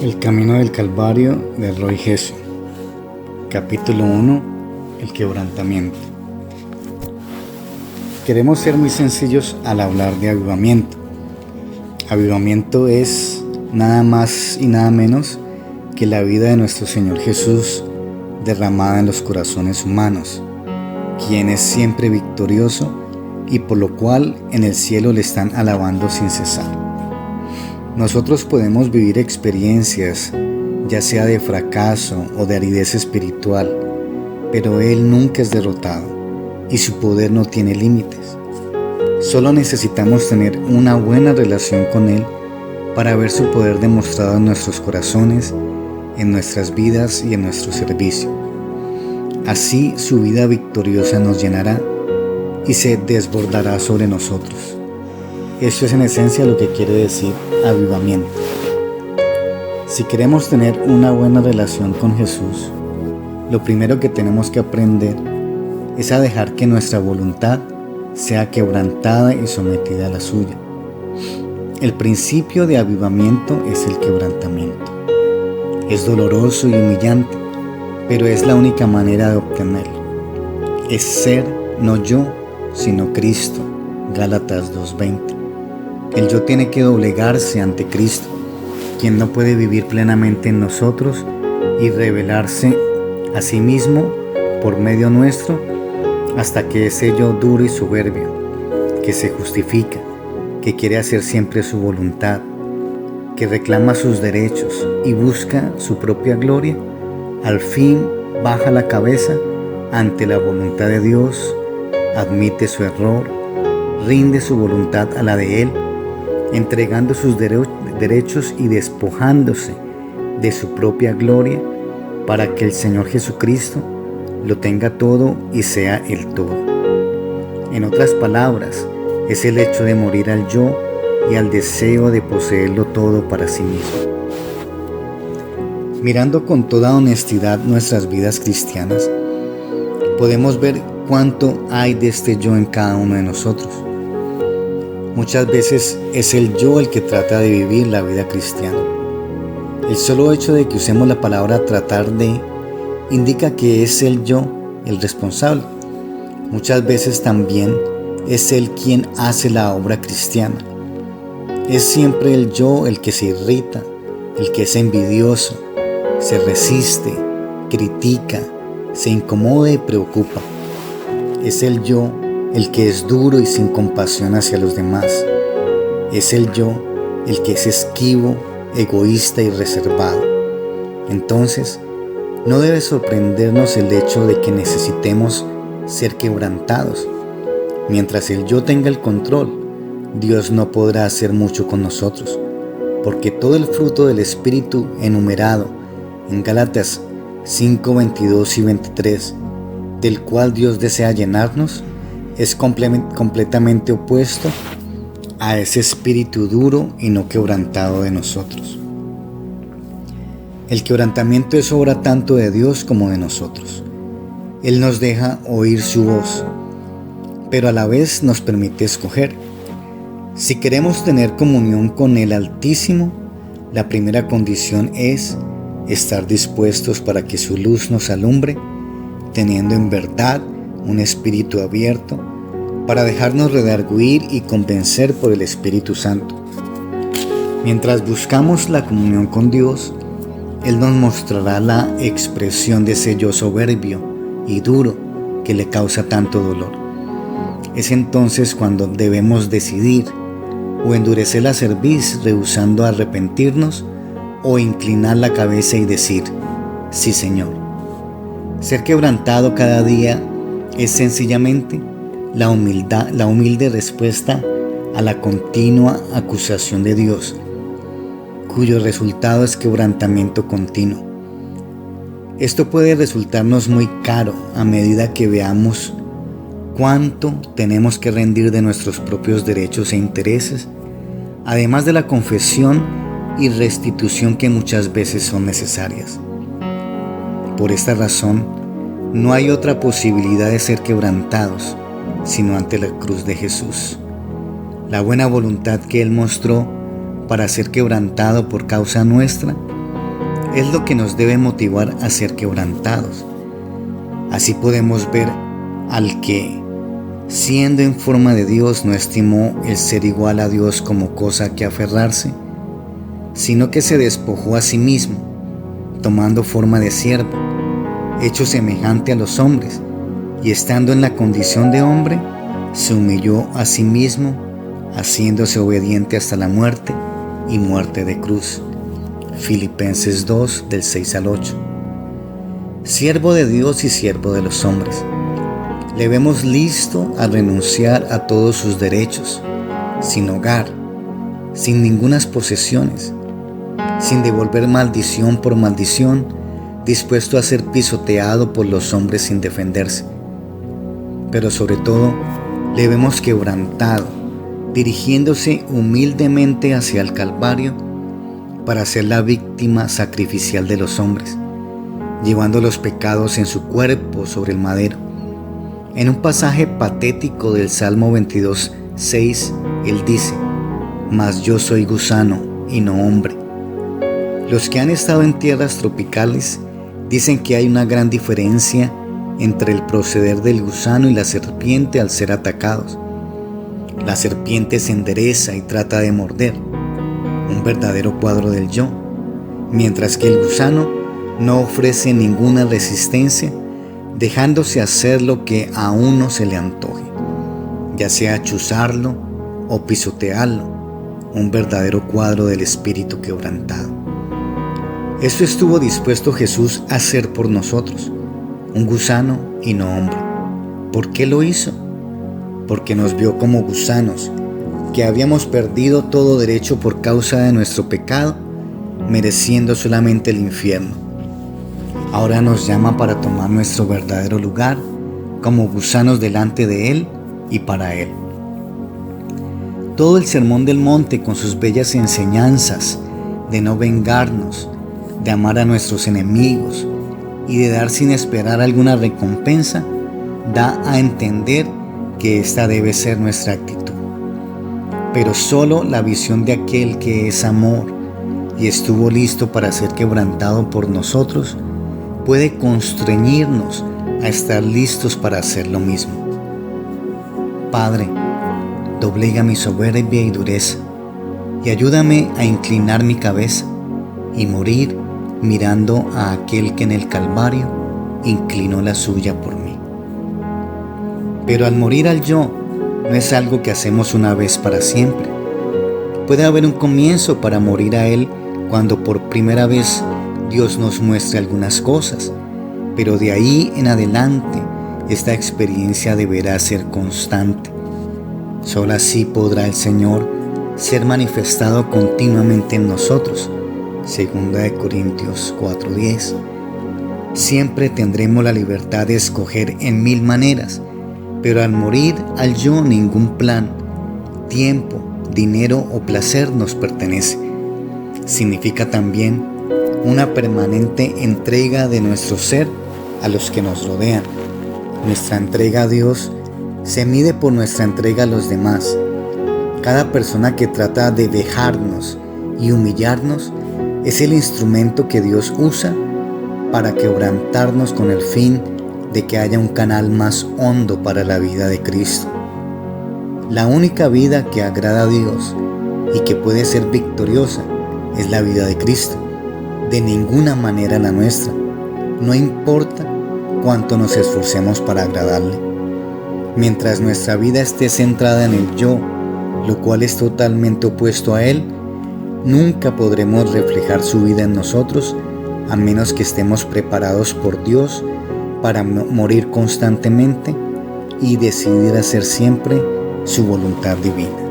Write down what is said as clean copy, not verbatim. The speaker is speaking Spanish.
El camino del Calvario de Roy Hession. Capítulo 1. El quebrantamiento. Queremos ser muy sencillos al hablar de avivamiento. Avivamiento es nada más y nada menos que la vida de nuestro Señor Jesús derramada en los corazones humanos, quien es siempre victorioso y por lo cual en el cielo le están alabando sin cesar. Nosotros podemos vivir experiencias, ya sea de fracaso o de aridez espiritual, pero Él nunca es derrotado y su poder no tiene límites. Solo necesitamos tener una buena relación con Él para ver su poder demostrado en nuestros corazones, en nuestras vidas y en nuestro servicio. Así su vida victoriosa nos llenará y se desbordará sobre nosotros. Esto es en esencia lo que quiere decir avivamiento. Si queremos tener una buena relación con Jesús, lo primero que tenemos que aprender es a dejar que nuestra voluntad sea quebrantada y sometida a la suya. El principio de avivamiento es el quebrantamiento. Es doloroso y humillante, pero es la única manera de obtenerlo. Es ser no yo, sino Cristo. Gálatas 2:20. El yo tiene que doblegarse ante Cristo, quien no puede vivir plenamente en nosotros y revelarse a sí mismo por medio nuestro hasta que ese yo duro y soberbio, que se justifica, que quiere hacer siempre su voluntad, que reclama sus derechos y busca su propia gloria, al fin baja la cabeza ante la voluntad de Dios, admite su error, rinde su voluntad a la de Él, entregando sus derechos y despojándose de su propia gloria para que el Señor Jesucristo lo tenga todo y sea el todo. En otras palabras, es el hecho de morir al yo y al deseo de poseerlo todo para sí mismo. Mirando con toda honestidad nuestras vidas cristianas, podemos ver cuánto hay de este yo en cada uno de nosotros. Muchas veces es el yo el que trata de vivir la vida cristiana. El solo hecho de que usemos la palabra tratar de indica que es el yo el responsable. Muchas veces también es él quien hace la obra cristiana. Es siempre el yo el que se irrita, el que es envidioso, se resiste, critica, se incomoda y preocupa. Es el yo el que es duro y sin compasión hacia los demás. Es el yo el que es esquivo, egoísta y reservado. Entonces, no debe sorprendernos el hecho de que necesitemos ser quebrantados. Mientras el yo tenga el control, Dios no podrá hacer mucho con nosotros, porque todo el fruto del Espíritu enumerado en Gálatas 5, 22 y 23, del cual Dios desea llenarnos, es completamente opuesto a ese espíritu duro y no quebrantado de nosotros. El quebrantamiento es obra tanto de Dios como de nosotros. Él nos deja oír su voz, pero a la vez nos permite escoger. Si queremos tener comunión con el Altísimo, la primera condición es estar dispuestos para que su luz nos alumbre, teniendo en verdad un espíritu abierto para dejarnos redarguir y convencer por el Espíritu Santo. Mientras buscamos la comunión con Dios, Él nos mostrará la expresión de ese yo soberbio y duro que le causa tanto dolor. Es entonces cuando debemos decidir o endurecer la cerviz rehusando arrepentirnos o inclinar la cabeza y decir, sí Señor. Ser quebrantado cada día es sencillamente la humilde respuesta a la continua acusación de Dios, cuyo resultado es quebrantamiento continuo. Esto puede resultarnos muy caro a medida que veamos cuánto tenemos que rendir de nuestros propios derechos e intereses, además de la confesión y restitución que muchas veces son necesarias. Por esta razón, no hay otra posibilidad de ser quebrantados sino ante la cruz de Jesús. La buena voluntad que Él mostró para ser quebrantado por causa nuestra es lo que nos debe motivar a ser quebrantados. Así podemos ver al que, siendo en forma de Dios, no estimó el ser igual a Dios como cosa que aferrarse, sino que se despojó a sí mismo, tomando forma de siervo, hecho semejante a los hombres, y estando en la condición de hombre, se humilló a sí mismo, haciéndose obediente hasta la muerte y muerte de cruz. Filipenses 2, del 6 al 8. Siervo de Dios y siervo de los hombres. Le vemos listo a renunciar a todos sus derechos, sin hogar, sin ningunas posesiones, sin devolver maldición por maldición, dispuesto a ser pisoteado por los hombres sin defenderse. Pero sobre todo, le vemos quebrantado, dirigiéndose humildemente hacia el Calvario para ser la víctima sacrificial de los hombres, llevando los pecados en su cuerpo sobre el madero. En un pasaje patético del Salmo 22, 6, él dice: «Mas yo soy gusano y no hombre». Los que han estado en tierras tropicales dicen que hay una gran diferencia entre el proceder del gusano y la serpiente al ser atacados. La serpiente se endereza y trata de morder, un verdadero cuadro del yo, mientras que el gusano no ofrece ninguna resistencia, dejándose hacer lo que a uno se le antoje, ya sea chuzarlo o pisotearlo, un verdadero cuadro del espíritu quebrantado. Eso estuvo dispuesto Jesús a hacer por nosotros, un gusano y no hombre. ¿Por qué lo hizo? Porque nos vio como gusanos, que habíamos perdido todo derecho por causa de nuestro pecado, mereciendo solamente el infierno. Ahora nos llama para tomar nuestro verdadero lugar como gusanos delante de Él y para Él. Todo el Sermón del Monte, con sus bellas enseñanzas de no vengarnos, de amar a nuestros enemigos y de dar sin esperar alguna recompensa, da a entender que esta debe ser nuestra actitud. Pero solo la visión de aquel que es amor y estuvo listo para ser quebrantado por nosotros puede constreñirnos a estar listos para hacer lo mismo. Padre, doblega mi soberbia y dureza y ayúdame a inclinar mi cabeza y morir mirando a aquel que en el Calvario inclinó la suya por mí. Pero al morir al yo, no es algo que hacemos una vez para siempre. Puede haber un comienzo para morir a él cuando por primera vez Dios nos muestre algunas cosas, pero de ahí en adelante esta experiencia deberá ser constante. Solo así podrá el Señor ser manifestado continuamente en nosotros. 2 Corintios 4:10. Siempre tendremos la libertad de escoger en 1000 maneras, pero al morir al yo ningún plan, tiempo, dinero o placer nos pertenece. Significa también una permanente entrega de nuestro ser a los que nos rodean. Nuestra entrega a Dios se mide por nuestra entrega a los demás. Cada persona que trata de dejarnos y humillarnos es el instrumento que Dios usa para quebrantarnos con el fin de que haya un canal más hondo para la vida de Cristo. La única vida que agrada a Dios y que puede ser victoriosa es la vida de Cristo, de ninguna manera la nuestra, no importa cuánto nos esforcemos para agradarle. Mientras nuestra vida esté centrada en el yo, lo cual es totalmente opuesto a Él, nunca podremos reflejar su vida en nosotros, a menos que estemos preparados por Dios para morir constantemente y decidir hacer siempre su voluntad divina.